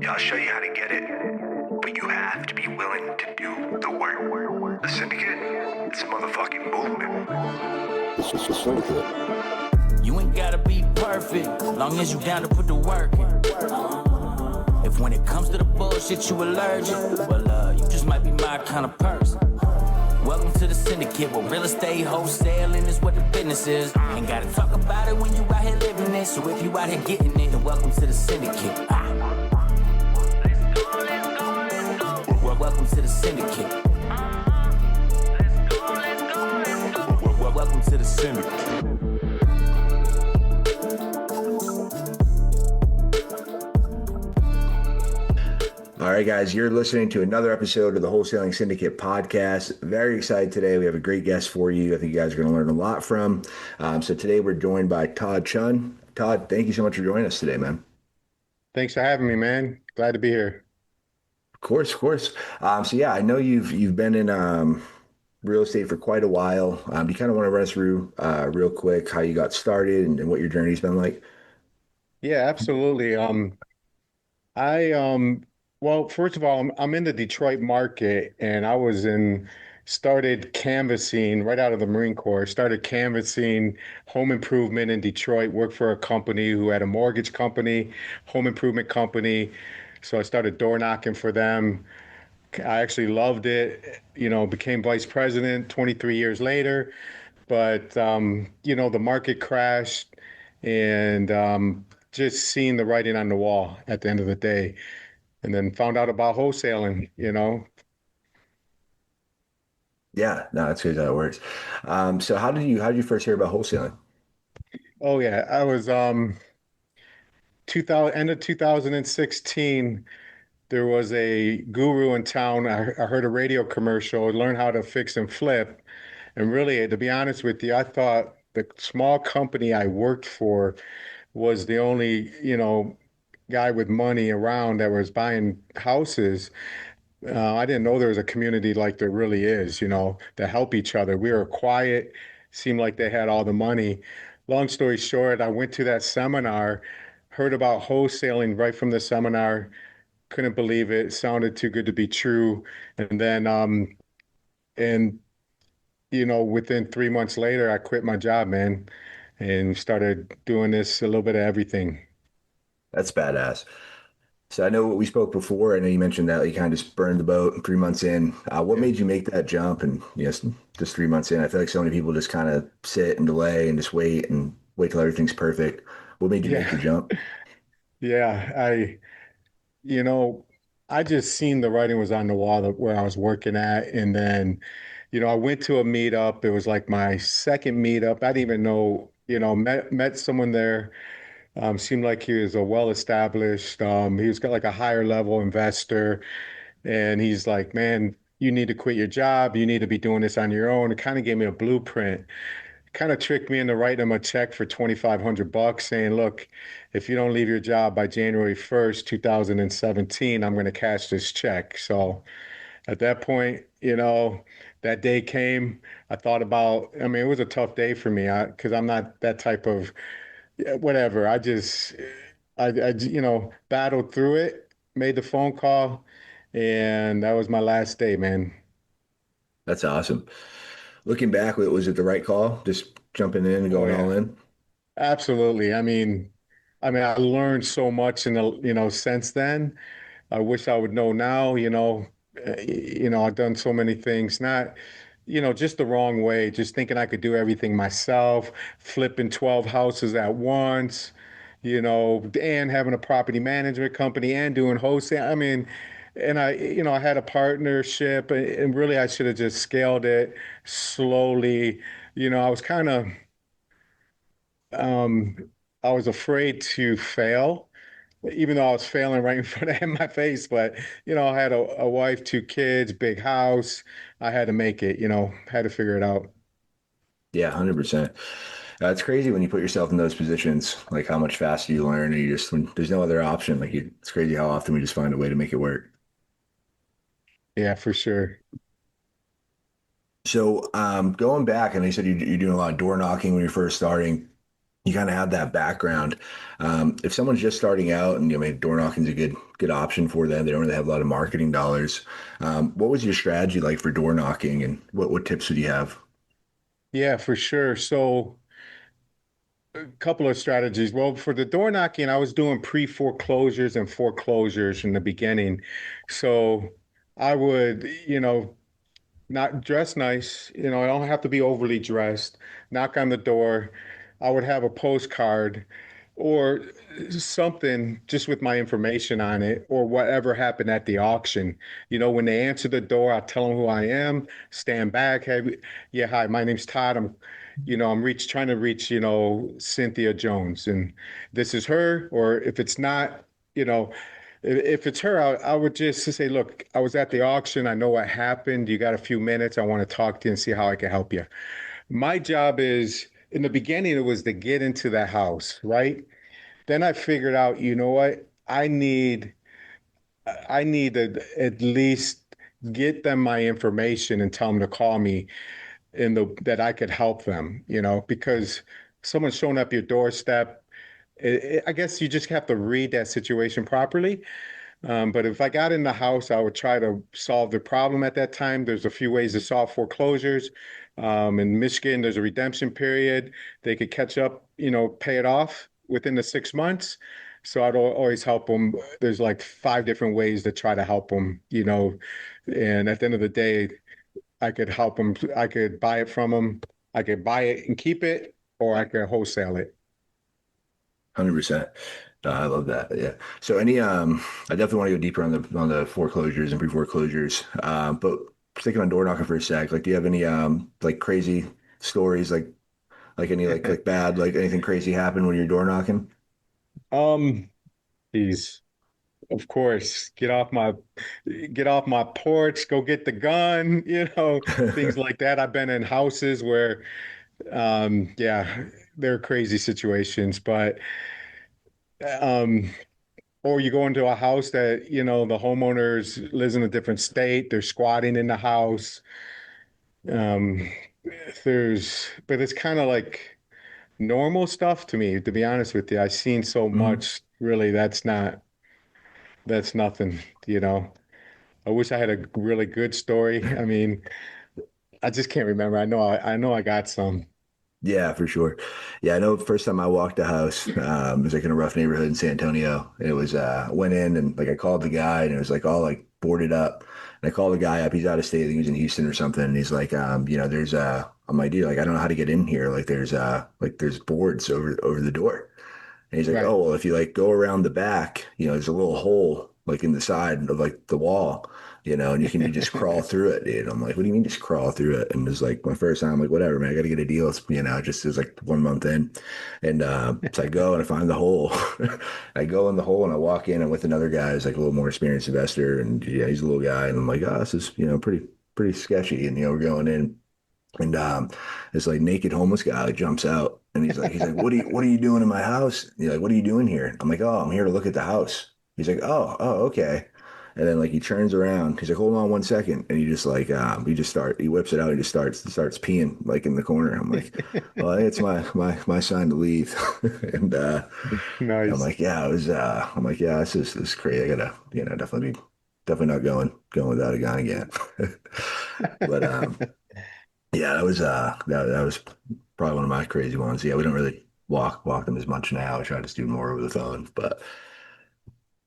Yeah, I'll show you how to get it, but you have to be willing to do the work. The syndicate, it's a motherfucking movement. It's a syndicate. You ain't gotta be perfect, long as you down to put the work in. If when it comes to the bullshit you allergic, well, you just might be my kind of person. Welcome to the syndicate, where real estate wholesaling is what the business is. Ain't gotta talk about it when you out here living it. So if you out here getting it, then welcome to the syndicate. Well, welcome to the syndicate. Well, welcome to the syndicate. All right, guys, you're listening to another episode of the Wholesaling Syndicate podcast. Very excited today. We have a great guest for you. I think you guys are going to learn a lot from. So today we're joined by Todd Chunn. Todd, thank you so much for joining us today, man. Thanks for having me, man. Glad to be here. Of course, of course. So yeah, I know you've been in real estate for quite a while. You kind of want to run us through real quick how you got started and what your journey's been like? Yeah, absolutely. Well, first of all, I'm in the Detroit market, and started canvassing right out of the Marine Corps, started canvassing home improvement in Detroit, worked for a company who had a mortgage company, home improvement company. So I started door knocking for them. I actually loved it, became vice president 23 years later. But, the market crashed, and just seeing the writing on the wall at the end of the day. And then found out about wholesaling. Yeah, no, that's good how it works. So how did you first hear about wholesaling? Oh yeah, I was 2000 end of 2016. There was a guru in town. I heard a radio commercial, learn how to fix and flip. And really, to be honest with you, I thought the small company I worked for was the only, guy with money around that was buying houses. I didn't know there was a community like there really is, to help each other. We were quiet, seemed like they had all the money. Long story short, I went to that seminar, heard about wholesaling right from the seminar, couldn't believe it, sounded too good to be true. And then, within 3 months later, I quit my job, man, and started doing this, a little bit of everything. That's badass. So I know we spoke before. I know you mentioned that you kind of just burned the boat 3 months in. What made you make that jump? And yes, just 3 months in, I feel like so many people just kind of sit and delay and just wait till everything's perfect. What made you make the jump? Yeah, you know, I just seen the writing was on the wall where I was working at. And then, I went to a meetup. It was like my second meetup. I didn't even know, met someone there. Seemed like he was a well-established, he was got like a higher level investor. And he's like, man, you need to quit your job. You need to be doing this on your own. It kind of gave me a blueprint, kind of tricked me into writing him a check for $2,500 saying, look, if you don't leave your job by January 1st, 2017, I'm going to cash this check. So at that point, that day came. I thought about, it was a tough day for me because I'm not that type of, whatever. I battled through it, made the phone call, and that was my last day, man. That's awesome. Looking back, was it the right call? Just jumping in and Oh going yeah, all in? absolutely. I learned so much since then. I wish I would know now, I've done so many things, not, just the wrong way, just thinking I could do everything myself, flipping 12 houses at once, and having a property management company and doing wholesale. And I had a partnership, and really I should have just scaled it slowly. I was kind of, um, I was afraid to fail, even though I was failing right in front of my face. But, I had a wife, two kids, big house. I had to make it, had to figure it out. Yeah, 100%. It's crazy when you put yourself in those positions, like how much faster you learn, and when there's no other option. It's crazy how often we just find a way to make it work. Yeah, for sure. So going back, and you said you're doing a lot of door knocking when you're first starting. you kind of have that background. If someone's just starting out and maybe door knocking is a good option for them, they don't really have a lot of marketing dollars. What was your strategy like for door knocking, and what tips would you have? Yeah, for sure. So a couple of strategies. Well, for the door knocking, I was doing pre-foreclosures and foreclosures in the beginning. So I would, not dress nice, I don't have to be overly dressed, knock on the door. I would have a postcard or something just with my information on it or whatever happened at the auction. When they answer the door, I tell them who I am, stand back. Hey, yeah, hi, my name's Todd. I'm trying to reach, Cynthia Jones, and this is her. Or if it's not, you know, if it's her, I would just say, look, I was at the auction. I know what happened. You got a few minutes. I want to talk to you and see how I can help you. My job is, in the beginning, it was to get into the house, right? Then I figured out, you know what? I need to at least get them my information and tell them to call me that I could help them, because someone's showing up your doorstep. I guess you just have to read that situation properly. But if I got in the house, I would try to solve the problem at that time. There's a few ways to solve foreclosures. In Michigan, there's a redemption period. They could catch up, pay it off within the 6 months. So I'd always help them. There's like 5 different ways to try to help them, and at the end of the day, I could help them. I could buy it from them. I could buy it and keep it, or I could wholesale it. 100%. I love that. Yeah. So I definitely want to go deeper on the foreclosures and pre-foreclosures. But sticking on door knocking for a sec, like, do you have any like crazy stories, like any like bad, like anything crazy happen when you're door knocking? Um, These, of course, get off my porch, go get the gun, things like that. I've been in houses where, yeah, they're crazy situations, but um, or you go into a house that, the homeowners lives in a different state, they're squatting in the house. Um, but it's kind of like normal stuff to me, to be honest with you. I've seen so Mhm. much, really, that's nothing, you know. I wish I had a really good story. I mean, I just can't remember. I know I got some. Yeah, for sure. Yeah, I know the first time I walked a house, it was like in a rough neighborhood in San Antonio. And it was went in and like I called the guy and it was like all like boarded up. And I called the guy up, he's out of state, I think he was in Houston or something. And he's like, there's I'm like, dude, like I don't know how to get in here. Like there's boards over the door. And he's like, Right. oh, well, if you like go around the back, there's a little hole like in the side of like the wall, and you just crawl through it, dude. I'm like, what do you mean just crawl through it? And it's like my first time, I'm like, whatever, man, I got to get a deal. It's, just it was like 1 month in. And so I go and I find the hole. I go in the hole and I walk in and with another guy who's like a little more experienced investor. And yeah, he's a little guy. And I'm like, oh, this is, pretty sketchy. And, we're going in. And this like naked homeless guy like jumps out and he's like, what are you doing in my house? And you're like, what are you doing here? I'm like, oh, I'm here to look at the house. He's like, oh, okay. And then like he turns around, he's like, hold on 1 second. And he whips it out, he just starts peeing like in the corner. I'm like, well, I think it's my sign to leave. And I'm Nice. like, yeah, it was I'm like, yeah, this is crazy. I gotta, definitely not going without a gun again. But yeah, that was probably one of my crazy ones. Yeah, we don't really walk them as much now. I try to just do more over the phone, but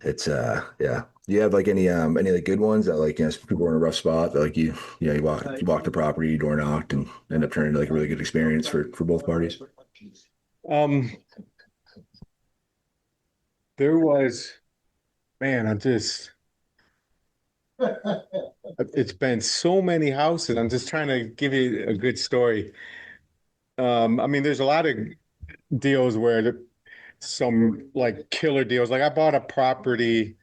it's yeah. Do you have like any like good ones that like people were in a rough spot that like you walked the property, you door knocked and end up turning into like a really good experience for both parties? Um, there was, man, it's been so many houses. I'm just trying to give you a good story. I mean, there's a lot of deals where some like killer deals. Like I bought a property.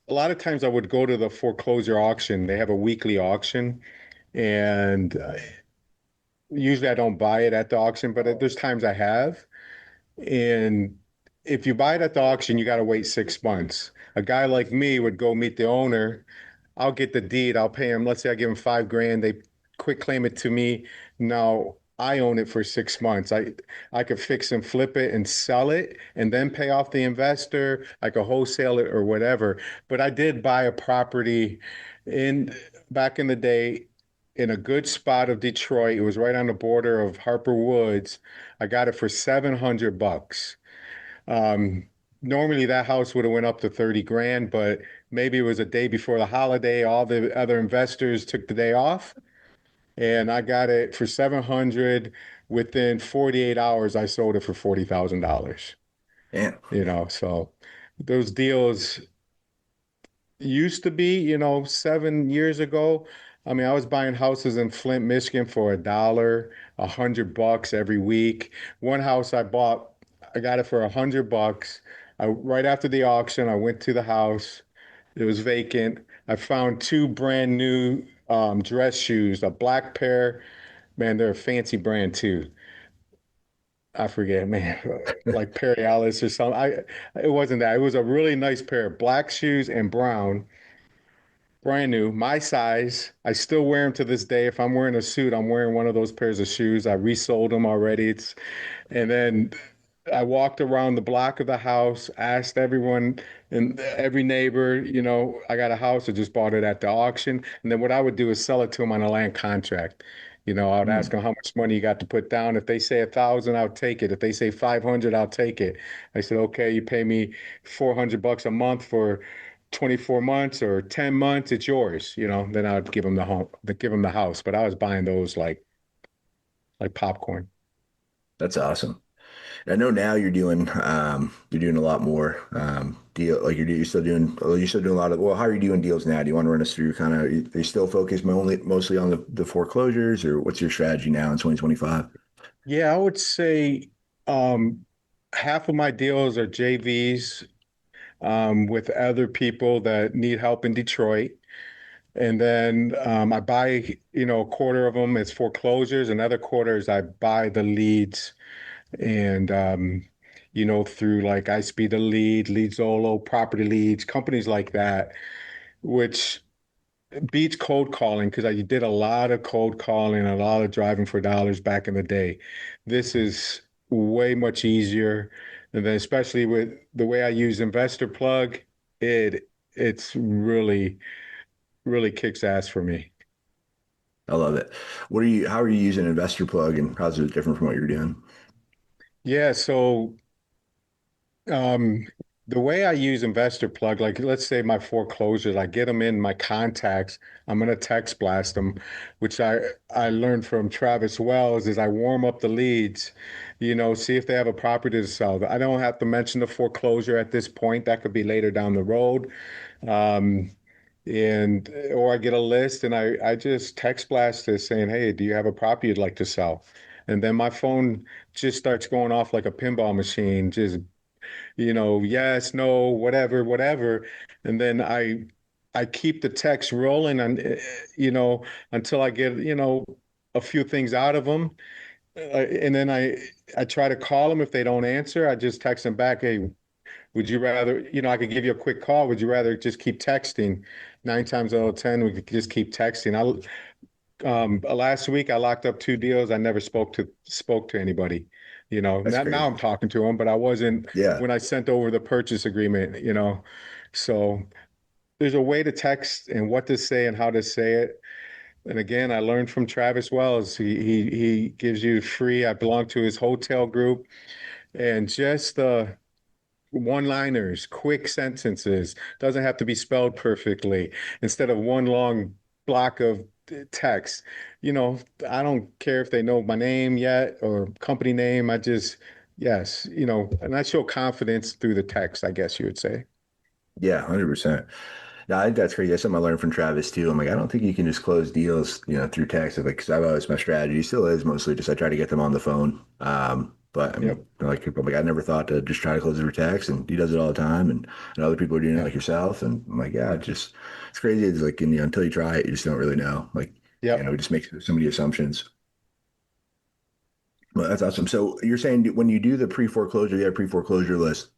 A lot of times I would go to the foreclosure auction. They have a weekly auction, and usually I don't buy it at the auction, but there's times I have. And if you buy it at the auction, you got to wait 6 months. A guy like me would go meet the owner. I'll get the deed. I'll pay him. Let's say I give him 5 grand. They quick claim it to me. Now I own it for 6 months. I could fix and flip it and sell it and then pay off the investor. I could wholesale it or whatever. But I did buy a property in back in the day in a good spot of Detroit. It was right on the border of Harper Woods. I got it for $700. Um, Normally that house would have went up to 30 grand, but maybe it was a day before the holiday. All the other investors took the day off, and I got it for 700. Within 48 hours, I sold it for $40,000. Yeah. So those deals used to be, 7 years ago. I mean, I was buying houses in Flint, Michigan for $1, $100 every week. One house I bought, I got it for $100. Right after the auction, I went to the house. It was vacant. I found two brand new dress shoes, a black pair. Man, they're a fancy brand too. I forget, man, like Perry Alice or something. It wasn't that. It was a really nice pair of black shoes and brown, brand new, my size. I still wear them to this day. If I'm wearing a suit, I'm wearing one of those pairs of shoes. I resold them already. And then I walked around the block of the house, asked everyone and every neighbor, I got a house. I just bought it at the auction. And then what I would do is sell it to them on a land contract. I would ask Mm, them how much money you got to put down. If they say 1,000, I'll take it. If they say 500, I'll take it. I said, okay, you pay me $400 a month for 24 months or 10 months, it's yours. Then I'd give them the home, give them the house. But I was buying those like popcorn. that's awesome. I know now you're doing a lot more deal like you're still doing a lot of well, how are you doing deals now? Do you want to run us through kind of are you still focused mostly on the foreclosures, or what's your strategy now in 2025? Yeah, I would say half of my deals are JVs with other people that need help in Detroit. And then I buy, a quarter of them as foreclosures, and other quarters I buy the leads and through like I Speed the Lead, Leadzolo, Property Leads, companies like that, which beats cold calling because I did a lot of cold calling, a lot of driving for dollars back in the day. This is way much easier. And then especially with the way I use Investor Plug, it's really, really kicks ass for me. I love it. How are you using Investor Plug, and how's it different from what you're doing? Yeah, so Um, the way I use Investor Plug, like let's say my foreclosures, I get them in my contacts. I'm gonna text blast them, which I learned from Travis Wells. Is I warm up the leads, see if they have a property to sell. I don't have to mention the foreclosure at this point. That could be later down the road. Um, and or I get a list and I just text blast this saying, "Hey, do you have a property you'd like to sell?" And then my phone just starts going off like a pinball machine, just yes, no, whatever, whatever. And then I keep the text rolling and until I get, a few things out of them. And then I try to call them if they don't answer. I just text them back, "Hey, would you rather, I could give you a quick call. Would you rather just keep texting?" 9 times out of 10, we could just keep texting. Last week I locked up 2 deals. I never spoke to anybody. That's Now great. I'm talking to them, but I wasn't Yeah. when I sent over the purchase agreement. So there's a way to text and what to say and how to say it. And again, I learned from Travis Wells. He gives you free. I belong to his hotel group, and just the one-liners, quick sentences, doesn't have to be spelled perfectly. Instead of one long block of text, I don't care if they know my name yet or company name. Yes, and I show confidence through the text, I guess you would say. Yeah, 100%. No, I think that's great. That's something I learned from Travis too. I'm like, I don't think you can just close deals, through text. Like, because I've always my strategy still is mostly just I try to get them on the phone. But I mean, Yep. I never thought to just try to close through text, and he does it all the time, and other people are doing it Yeah. like yourself. And I'm like, yeah, it's crazy. It's like, until you try it, you just don't really know. Like, Yep. we just make so many assumptions. Well, that's awesome. So you're saying when you do the pre-foreclosure, you have a pre-foreclosure list.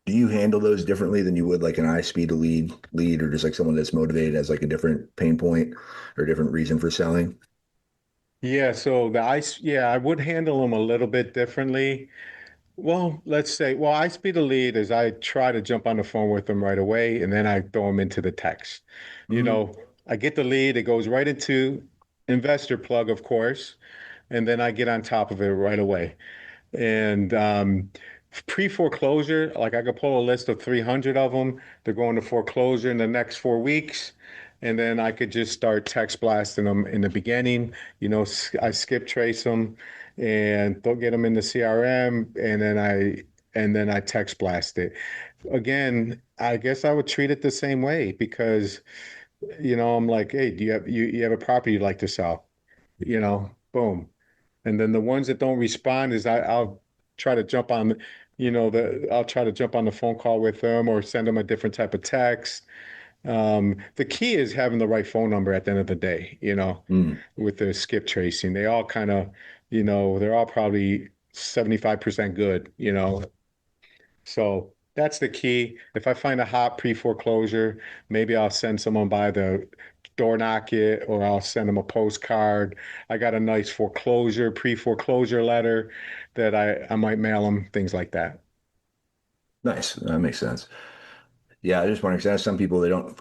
Do you handle those differently than you would like an I speed to lead, or just like someone that's motivated as like a different pain point or a different reason for selling? Yeah, so the ice, yeah, I would handle them a little bit differently. Well, let's say, well, I speed the lead is I try to jump on the phone with them right away, and then I throw them into the text. You Mm-hmm. know, I get the lead, it goes right into investor plug, of course, and then I get on top of it right away. And pre-foreclosure, like I could pull a list of 300 of them. They're going to foreclosure in the next 4 weeks. And then I could just start text blasting them in the beginning. I skip trace them and don't get them in the CRM. And then I text blast it. Again, I guess I would treat it the same way because, I'm like, hey, do you have a property you'd like to sell? Boom. And then the ones that don't respond is I'll try to jump on, I'll try to jump on the phone call with them or send them a different type of text. The key is having the right phone number at the end of the day, Mm. with the skip tracing. They all kind of, they're all probably 75% good, So that's the key. If I find a hot pre-foreclosure, maybe I'll send someone by the door knock it, or I'll send them a postcard. I got a nice pre-foreclosure letter that I might mail them, things like that. Nice. That makes sense. Yeah, I just wonder because some people they don't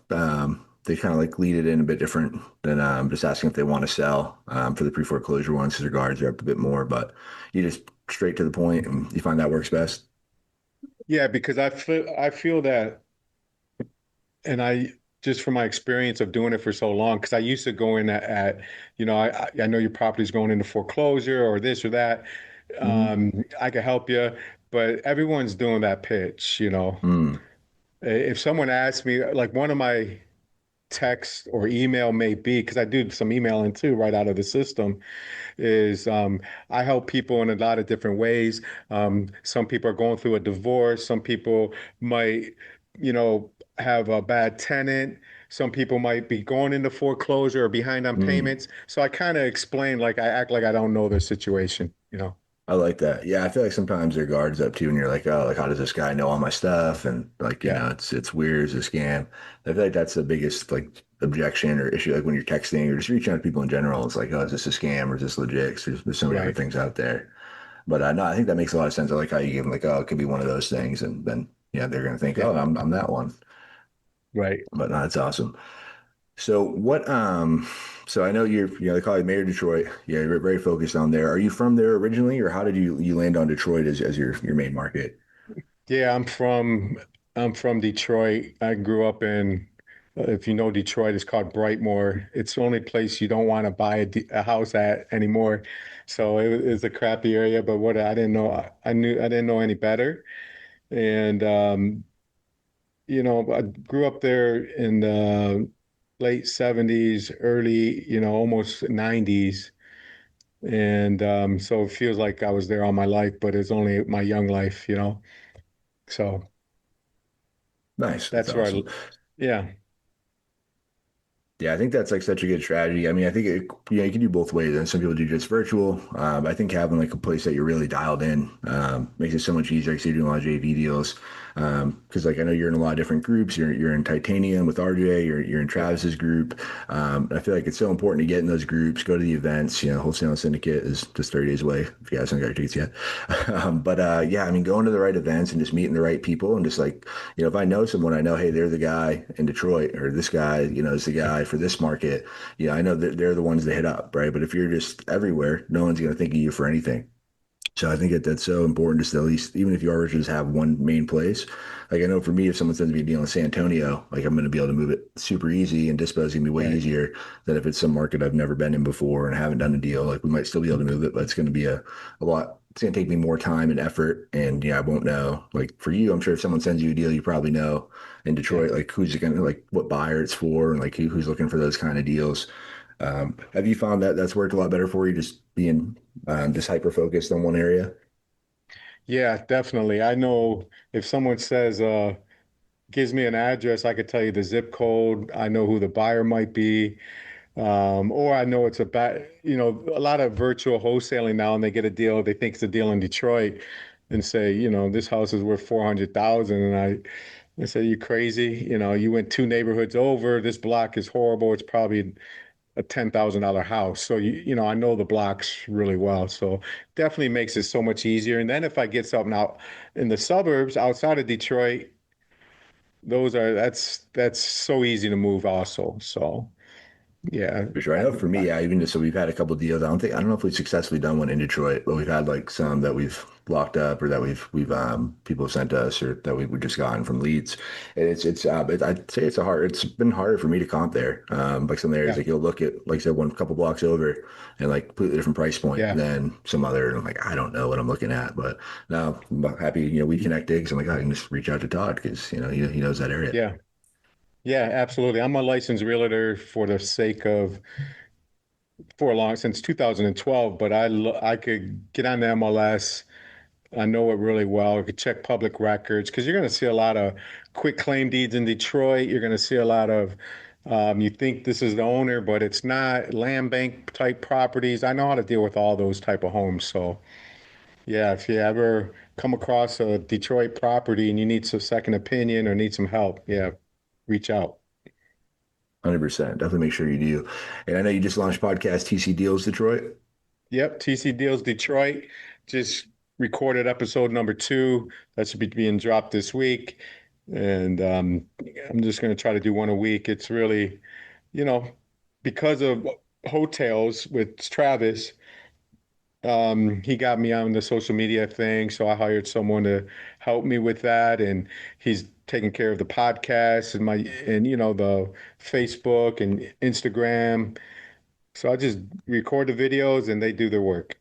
they kind of like lead it in a bit different than just asking if they want to sell for the pre-foreclosure ones because their guards are up a bit more, but you just straight to the point and you find that works best. Yeah, because I feel that, and I just from my experience of doing it for so long, because I used to go in I know your property's going into foreclosure or this or that. Hmm. I can help you, but everyone's doing that pitch. Mm. If someone asks me, like one of my text or email may be, because I do some emailing too right out of the system, is I help people in a lot of different ways. Some people are going through a divorce. Some people might, you know, have a bad tenant. Some people might be going into foreclosure or behind on Mm. payments. So I kind of explain, like I act like I don't know their situation. I like that. Yeah, I feel like sometimes their guards up too, and you're like, oh, like how does this guy know all my stuff? And like, Yeah, it's weird, it's a scam. I feel like that's the biggest like objection or issue, like when you're texting or just reaching out to people in general. It's like, oh, is this a scam or is this legit? 'Cause there's so many different right, things out there. But no, I think that makes a lot of sense. I like how you give them like, oh, it could be one of those things, and then yeah, they're gonna think, yeah, oh, I'm that one. right. But no, that's awesome. So what so I know they call you Mayor Detroit. Yeah, you're very focused on there. Are you from there originally or how did you land on Detroit as your main market? Yeah, I'm from Detroit. I grew up in, if you know Detroit, it's called Brightmoor. It's the only place you don't want to buy a house at anymore. So it's a crappy area, but what I didn't know, I didn't know any better. And I grew up there in the late 70s, early, almost 90s. And so it feels like I was there all my life, but it's only my young life. So Nice. That's that's where awesome. yeah. Yeah, I think that's like such a good strategy. I mean, I think you can do both ways. And some people do just virtual. I think having like a place that you're really dialed in makes it so much easier because you're doing a lot of JV deals. Because like I know you're in a lot of different groups. You're in Titanium with RJ. You're in Travis's group. I feel like it's so important to get in those groups, go to the events. Wholesaling Syndicate is just 30 days away if you guys haven't got your tickets yet. But yeah, I mean, going to the right events and just meeting the right people and just like if I know someone, I know, hey, they're the guy in Detroit or this guy, is the guy for this market. I know that they're the ones that hit up, right? But if you're just everywhere, no one's going to think of you for anything. So I think that's so important just to at least, even if you are just have one main place. Like I know for me, if someone sends me a deal in San Antonio, like I'm going to be able to move it super easy and dispose going to be way Right. easier than if it's some market I've never been in before and haven't done a deal. Like we might still be able to move it, but it's going to be a lot. It's going to take me more time and effort. And yeah, I won't know. Like for you, I'm sure if someone sends you a deal, you probably know in Yeah. Detroit, like who's going to, like what buyer it's for and like who's looking for those kind of deals. Have you found that that's worked a lot better for you just being just hyper focused on one area? Yeah, definitely. I know if someone says, gives me an address, I could tell you the zip code. I know who the buyer might be. Or I know it's a lot of virtual wholesaling now, and they get a deal, they think it's a deal in Detroit and say, this house is worth 400,000. And I say, you crazy? You went two neighborhoods over. This block is horrible. It's probably a $10,000 house. So I know the blocks really well. So definitely makes it so much easier. And then if I get something out in the suburbs outside of Detroit, that's so easy to move also. So yeah. For sure. I know for me, yeah, even just so we've had a couple deals. I don't know if we've successfully done one in Detroit, but we've had like some that we've locked up or that we've people have sent us or that we've just gotten from leads. And I'd say it's been harder for me to comp there. Like some areas, Yeah. like you'll look at, like I said, one couple blocks over and like completely different price point Yeah. than some other. And I'm like, I don't know what I'm looking at, but now I'm happy, we connected because I'm like, I can just reach out to Todd because, he knows that area. Yeah. Yeah, absolutely. I'm a licensed realtor for the sake of for a long since 2012, but I could get on the MLS. I know it really well. I could check public records because you're going to see a lot of quick claim deeds in Detroit. You're going to see a lot of you think this is the owner, but it's not, land bank type properties. I know how to deal with all those type of homes. So yeah, if you ever come across a Detroit property and you need some second opinion or need some help, yeah, reach out. 100%. Definitely make sure you do. And I know you just launched podcast TC Deals Detroit. Yep, TC Deals Detroit just recorded episode number 2. That should be being dropped this week. And I'm just going to try to do one a week. It's really, you know, because of hotels with Travis, he got me on the social media thing. So I hired someone to help me with that. And he's taking care of the podcast and the Facebook and Instagram. So I just record the videos and they do their work.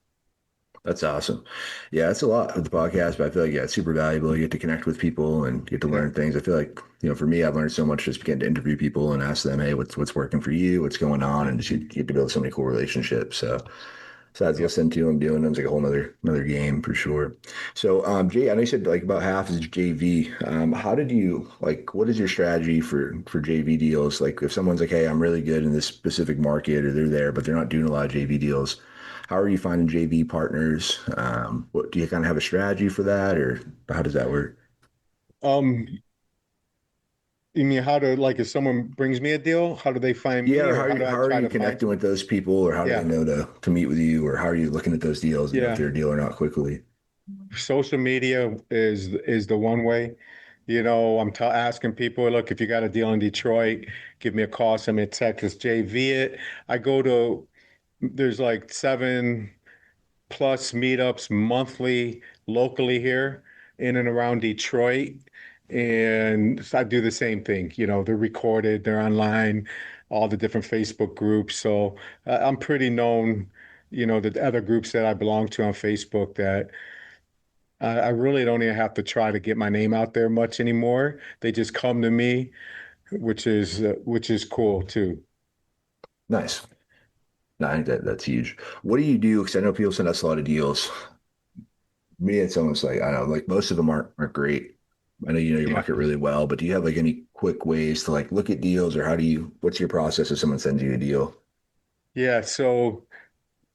That's awesome. Yeah, that's a lot with the podcast, but I feel like, yeah, it's super valuable. You get to connect with people and get to learn things. I feel like, for me, I've learned so much just getting to interview people and ask them, hey, what's working for you? What's going on? And just you get to build so many cool relationships. So besides listening to them, doing them, it's like a whole another game for sure. So, Jay, I know you said like about half is JV. How did you what is your strategy for JV deals? Like if someone's like, hey, I'm really good in this specific market or they're there, but they're not doing a lot of JV deals. How are you finding JV partners? What do you kind of have a strategy for that, or how does that work? Um, you mean how to if someone brings me a deal, how do they find Yeah, me, or or how do how I are try you to find? connecting with those people, or how do they Yeah, know to meet with you, or how are you looking at those deals and know if yeah. they're a deal or not quickly? Social media is the one way. I'm asking people, look, if you got a deal in Detroit, give me a call, send me a text, let's JV it. I go to there's like 7+ meetups monthly locally here in and around Detroit. And so I do the same thing. They're recorded, they're online, all the different Facebook groups. So I'm pretty known, the other groups that I belong to on Facebook that I really don't even have to try to get my name out there much anymore. They just come to me, which is cool too. Nice. No, I think that's huge. What do you do? Because I know people send us a lot of deals. Me, it's almost like, I don't know, like most of them aren't great. I know you know your Yeah. market really well, but do you have like any quick ways to like look at deals, or what's your process if someone sends you a deal? Yeah. So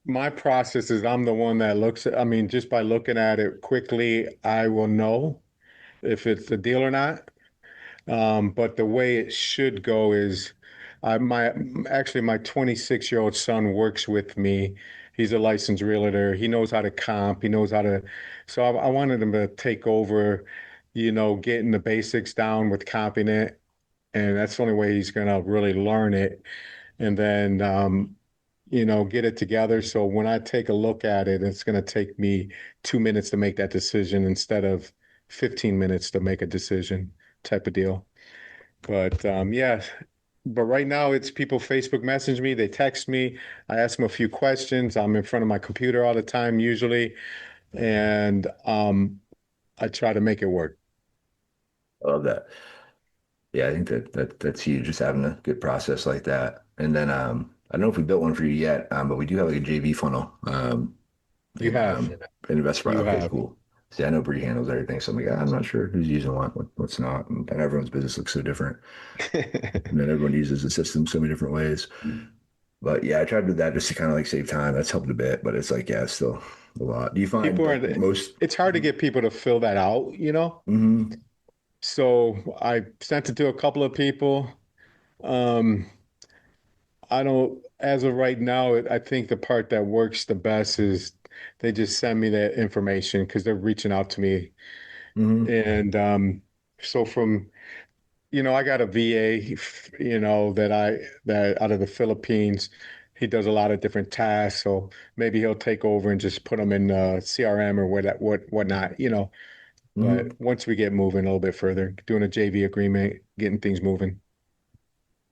my process is I'm the one that I mean, just by looking at it quickly, I will know if it's a deal or not. But the way it should go is my 26-year-old son works with me. He's a licensed realtor. He knows how to comp. He knows how to. So I wanted him to take over, getting the basics down with comping it. And that's the only way he's going to really learn it. And then, get it together. So when I take a look at it, it's going to take me 2 minutes to make that decision instead of 15 minutes to make a decision type of deal. But yeah, but right now it's people Facebook message me, they text me, I ask them a few questions. I'm in front of my computer all the time usually, and I try to make it work. I love that. Yeah, I think that's huge, just having a good process like that. And then I don't know if we built one for you yet, but we do have like a JV funnel. You And have, an investor. you Okay, have. cool. See, I know Bree handles everything, so I'm like, I'm not sure who's using what's not, and everyone's business looks so different, and then everyone uses the system so many different ways. But yeah, I tried to do that just to kind of like save time. That's helped a bit, but it's like, yeah, it's still a lot. Do you find People are, like most? it's hard to get people to fill that out. Mhm. So I sent it to a couple of people. Um, I don't, as of right now, I think the part that works the best is they just send me that information because they're reaching out to me. Hmm. And so from, I got a VA, that out of the Philippines. He does a lot of different tasks. So maybe he'll take over and just put them in CRM or whatnot. But Hmm. once we get moving a little bit further, doing a JV agreement, getting things moving.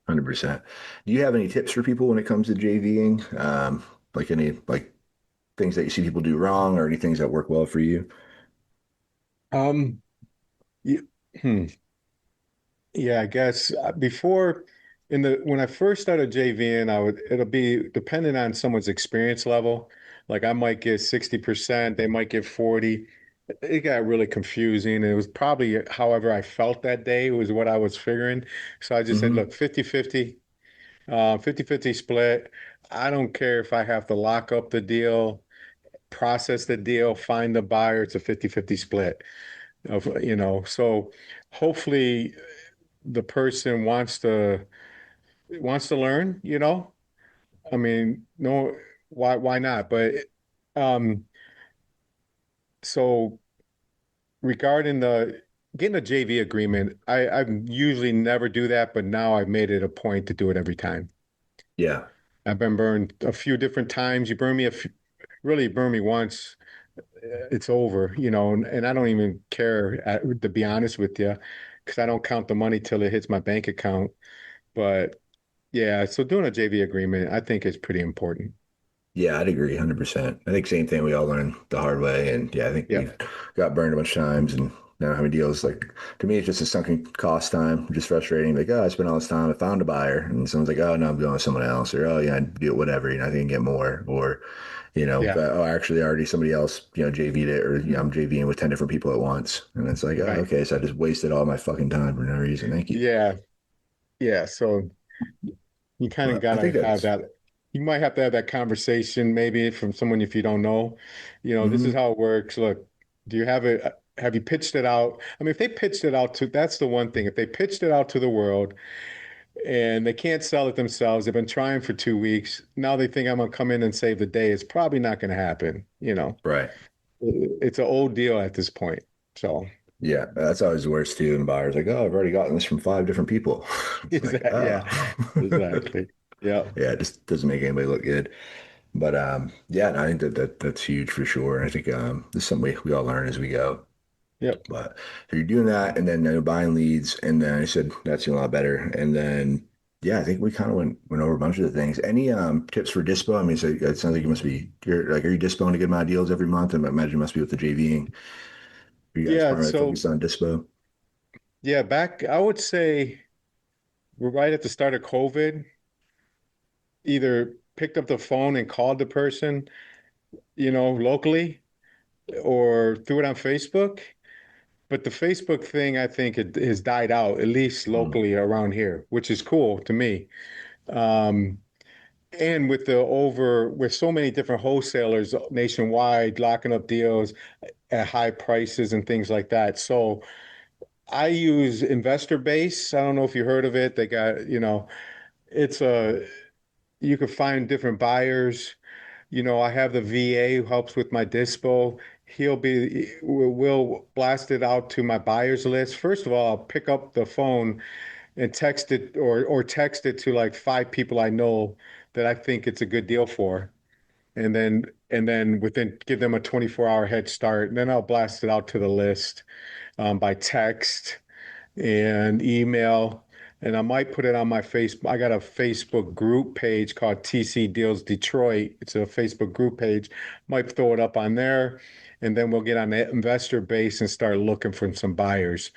100%. Do you have any tips for people when it comes to JVing? Like any like things that you see people do wrong or any things that work well for you? Um, you, hmm. Yeah, I guess before when I first started JVing, it'll be dependent on someone's experience level. Like I might get 60%, they might get 40. It got really confusing. It was probably however I felt that day was what I was figuring. So I just said, Hmm. look, 50-50, 50-50 split. I don't care if I have to lock up the deal, process the deal, find the buyer. It's a 50-50 split so hopefully the person wants to learn. I mean, no, why not? But um, so regarding the getting a JV agreement, I usually never do that, but now I've made it a point to do it every time. Yeah. I've been burned a few different times. You burn me really burn me once, it's over, and I don't even care, to be honest with you, because I don't count the money till it hits my bank account. But yeah, so doing a JV agreement, I think is pretty important. Yeah, I'd agree 100%. I think same thing. We all learn the hard way. And yeah, I think Yeah, we've got burned a bunch of times and now having deals like to me, it's just a sunken cost time, just frustrating. Like, oh, I spent all this time, I found a buyer. And someone's like, oh, no, I'm going with someone else. Or, oh, yeah, I do whatever. I can get more. Or, yeah, oh, actually, already somebody else, JV'd it. Or, I'm JVing with 10 different people at once. And it's like, oh, right. okay. So I just wasted all my fucking time for no reason. Thank you. Yeah, yeah. So you kind of But I think gotta have that's, that. You might have to have that conversation maybe from someone if you don't know. This is mhm. how it works. Look, do you have it? Have you pitched it out? I mean, if they pitched it out that's the one thing. If they pitched it out to the world and they can't sell it themselves, they've been trying for 2 weeks. Now they think I'm gonna come in and save the day. It's probably not gonna happen. Right. It's an old deal at this point. So Yeah, that's always the worst too. And buyers like, oh, I've already gotten this from 5 different people. It's is like, that oh, yeah, exactly. Yeah. yeah, it just doesn't make anybody look good. But yeah, and I think that's huge for sure. And I think this is something we all learn as we go. Yep. But so you're doing that, and then buying leads, and then I said that's a lot better. And then yeah, I think we kind of went over a bunch of the things. Any tips for dispo? I mean, so it sounds like are you dispoing a good amount of deals every month? And I imagine you must be with the JVing. Are you guys Yeah. primarily So focused on dispo? yeah, I would say we're right at the start of COVID, either picked up the phone and called the person, locally or threw it on Facebook. But the Facebook thing, I think, it has died out, at least Mm. locally around here, which is cool to me. Um, and with so many different wholesalers nationwide locking up deals at high prices and things like that. So I use Investor Base. I don't know if you heard of it. They got, it's you can find different buyers. I have the VA who helps with my dispo. We'll blast it out to my buyers list. First of all, I'll pick up the phone and text it or text it to like 5 people I know that I think it's a good deal for. And then within give them a 24-hour head start. And then I'll blast it out to the list by text and email. And I might put it on my Facebook. I got a Facebook group page called TC Deals Detroit. It's a Facebook group page. Might throw it up on there. And then we'll get on the investor base and start looking for some buyers.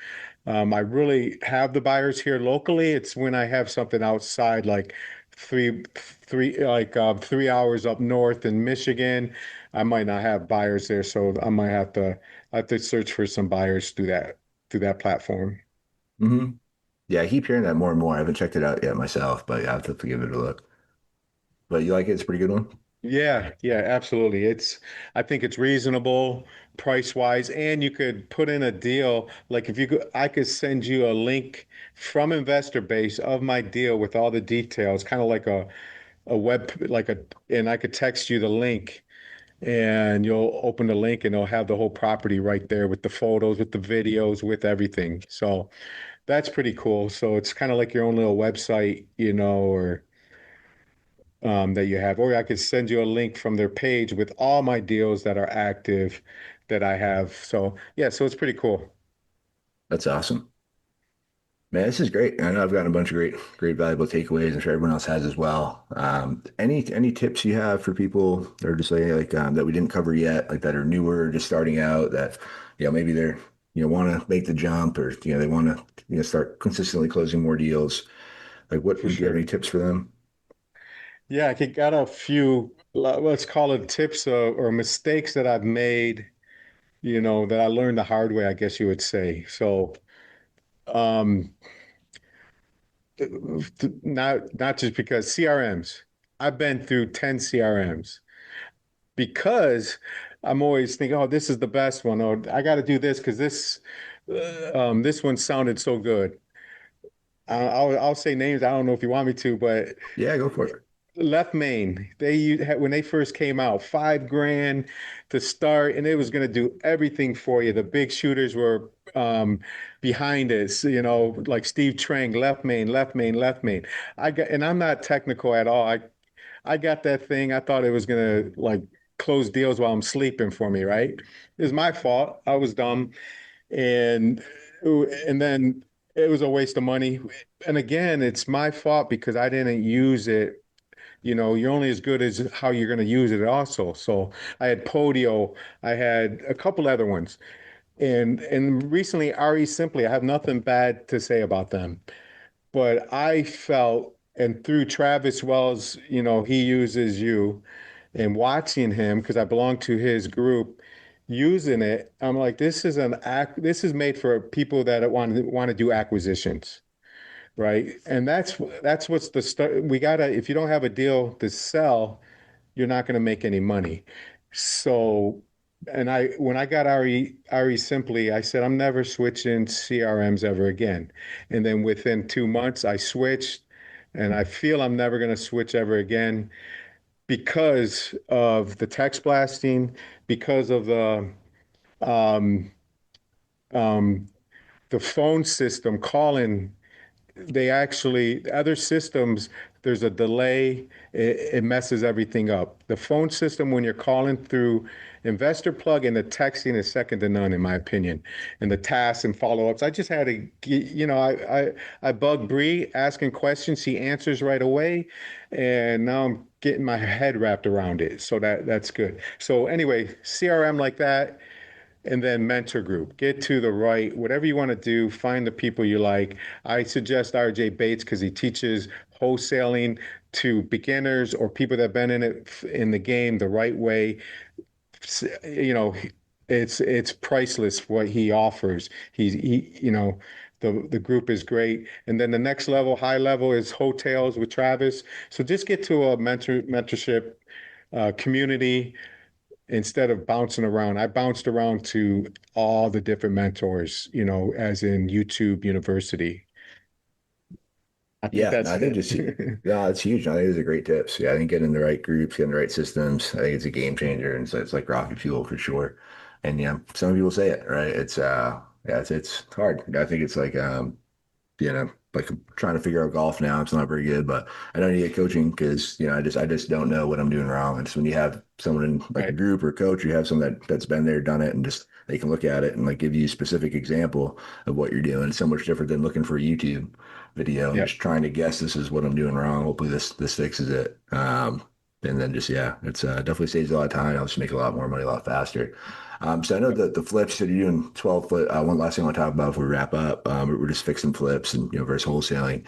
I really have the buyers here locally. It's when I have something outside, like 3 hours up north in Michigan. I might not have buyers there, so I have to search for some buyers through that platform. Hmm. Yeah, I keep hearing that more and more. I haven't checked it out yet myself, but yeah, I'll have to give it a look. But you like it? It's a pretty good one. Yeah, yeah, absolutely. I think it's reasonable price wise, and you could put in a deal. Like if you could, I could send you a link from Investor Base of my deal with all the details, kind of like a web, and I could text you the link and you'll open the link and it'll have the whole property right there with the photos, with the videos, with everything. So that's pretty cool. So it's kind of like your own little website, or that you have, or I could send you a link from their page with all my deals that are active that I have. So yeah, so it's pretty cool. That's awesome. Man, this is great. I know I've gotten a bunch of great valuable takeaways. I'm sure everyone else has as well. Any tips you have for people that are just like that we didn't cover yet, like that are newer, just starting out, that maybe they're want to make the jump, or they want to start consistently closing more deals. Like, what For do you have sure. any tips for them? Yeah, got a few, let's call it tips or mistakes that I've made, that I learned the hard way, I guess you would say. So, um, not just because CRMs, I've been through 10 CRMs because I'm always thinking, oh, this is the best one. Oh, I got to do this because this one sounded so good. I'll say names. I don't know if you want me to, but Yeah, go for it. Left Main, when they first came out, 5 grand to start, and it was going to do everything for you. The big shooters were behind us, like Steve Trang, Left Main, Left Main, Left Main. And I'm not technical at all. I got that thing. I thought it was going to like close deals while I'm sleeping for me, right? It was my fault. I was dumb, and and then it was a waste of money. And again, it's my fault because I didn't use it. You're only as good as how you're going to use it also. So I had Podio, I had a couple other ones. And recently RE Simply, I have nothing bad to say about them. But I felt, and through Travis Wells, he uses you, and watching him because I belong to his group using it, I'm like, this is made for people that want to do acquisitions, right? And that's what's the start. We gotta, if you don't have a deal to sell, you're not gonna make any money. So, and when I got RE Simply, I said I'm never switching CRMs ever again. And then within 2 months, I switched, and I feel I'm never gonna switch ever again because of the text blasting, because of um, um, the phone system calling. They actually, other systems, there's a delay. It messes everything up. The phone system, when you're calling through Investor Plug, and the texting is second to none, in my opinion. And the tasks and follow-ups, I just had to, I bug Bree asking questions. She answers right away. And now I'm getting my head wrapped around it. So that's good. So anyway, CRM like that, and then mentor group. Get to the right, whatever you want to do, find the people you like. I suggest RJ Bates because he teaches wholesaling to beginners or people that have been in it in the game the right way. You know, it's priceless what he offers. The group is great. And then the next level, high level, is hotels with Travis. So just get to a mentorship community instead of bouncing around. I bounced around to all the different mentors, as in YouTube University. I think Yeah, no, that's I think it. just yeah, it's huge. I think those are great tips. Yeah, I think getting in the right groups, getting the right systems, I think it's a game changer, and so it's like rocket fuel for sure. And yeah, some people say it, right? It's hard. I think it's like trying to figure out golf now. It's not very good, but I don't need to get coaching because I just don't know what I'm doing wrong. And so when you have someone in like a Right. group or a coach, you have someone that's been there, done it, and just they can look at it and like give you a specific example of what you're doing. It's so much different than looking for a YouTube video and Yeah. just trying to guess this is what I'm doing wrong. Hopefully this fixes it. And then just it's definitely saves a lot of time. I'll just make a lot more money a lot faster. So I know that the flips that you're doing 12 foot. One last thing I want to talk about before we wrap up. We're just fixing flips and versus wholesaling.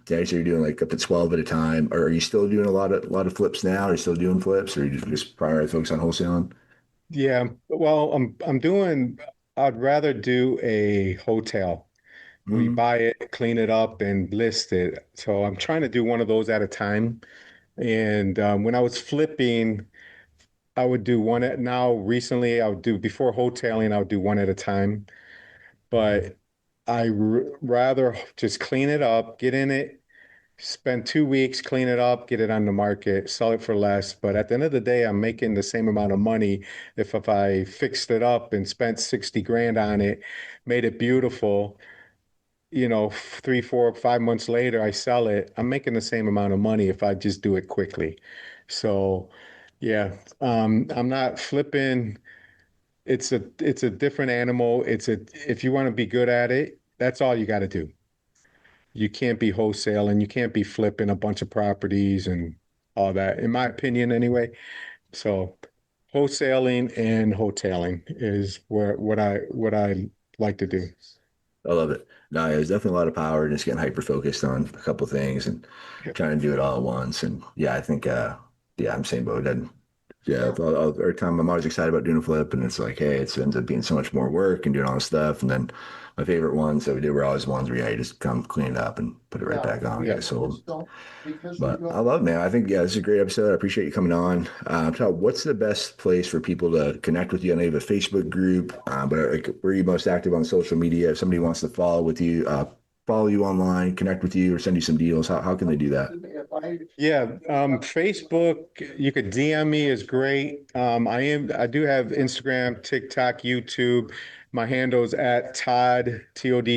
Did I say you're doing like up to 12 at a time? Or are you still doing a lot of flips now? Are you still doing flips, or are you just primarily focused on wholesaling? Yeah. Well, I'd rather do a hotel where you Mhm. buy it, clean it up, and list it. So I'm trying to do one of those at a time. And when I was flipping, I would do one at now recently I would do before wholetailing, I would do one at a time. But rather just clean it up, get in it, spend 2 weeks, clean it up, get it on the market, sell it for less. But at the end of the day, I'm making the same amount of money if I fixed it up and spent 60 grand on it, made it beautiful, 3, 4, 5 months later, I sell it. I'm making the same amount of money if I just do it quickly. So, yeah, I'm not flipping. It's a different animal. If you want to be good at it, that's all you got to do. You can't be wholesaling, you can't be flipping a bunch of properties and all that, in my opinion, anyway. So, wholesaling and wholetailing is what I like to do. I love it. No, there's definitely a lot of power in just getting hyper focused on a couple things and trying to do it all at once. And yeah, I think, yeah, I'm same boat. And yeah, every time I'm always excited about doing a flip, and it's like, hey, it ends up being so much more work and doing all this stuff. And then my favorite ones that we did were always the ones where you just come clean it up and put it right back on. Yeah. So, but I love it, man. I think, yeah, this is a great episode. I appreciate you coming on. Todd, what's the best place for people to connect with you? I know you have a Facebook group, but like, where are you most active on social media? If somebody wants to follow you online, connect with you, or send you some deals, how can they do that? Yeah, Facebook, you could DM me is great. I do have Instagram, TikTok, YouTube. My handle's at Todd, Todd.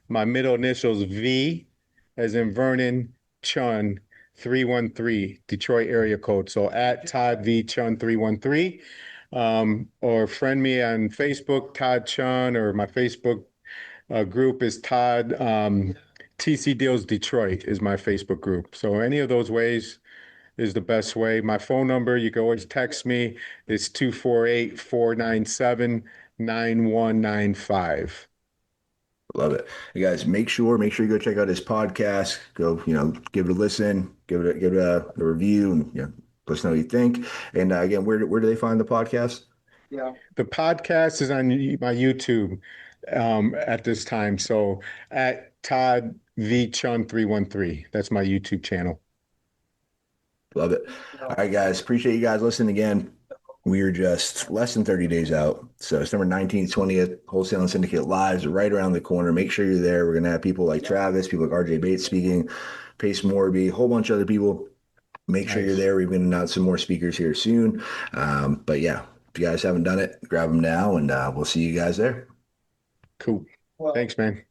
My middle initials V, as in Vernon Chunn, 313, Detroit area code. So at Todd V Chunn 313. Or friend me on Facebook, Todd Chunn, or my Facebook group is Todd. TC Deals Detroit is my Facebook group. So any of those ways is the best way. My phone number, you can always text me. It's 248-497-9195. Love it. You guys, make sure you go check out his podcast. Go, give it a listen, give it a review, and let us know what you think. And again, where do they find the podcast? Yeah. The podcast is on my YouTube at this time. So at Todd V Chunn 313. That's my YouTube channel. Love it. All right, guys. Appreciate you guys listening again. We are just less than 30 days out. So December 19th, 20th, Wholesaling Syndicate Lives are right around the corner. Make sure you're there. We're going to have people like Travis, people like RJ Bates speaking, Pace Morby, a whole bunch of other people. Make sure you're there. We're going to announce some more speakers here soon. But yeah, if you guys haven't done it, grab them now, and we'll see you guys there. Cool. Thanks, man.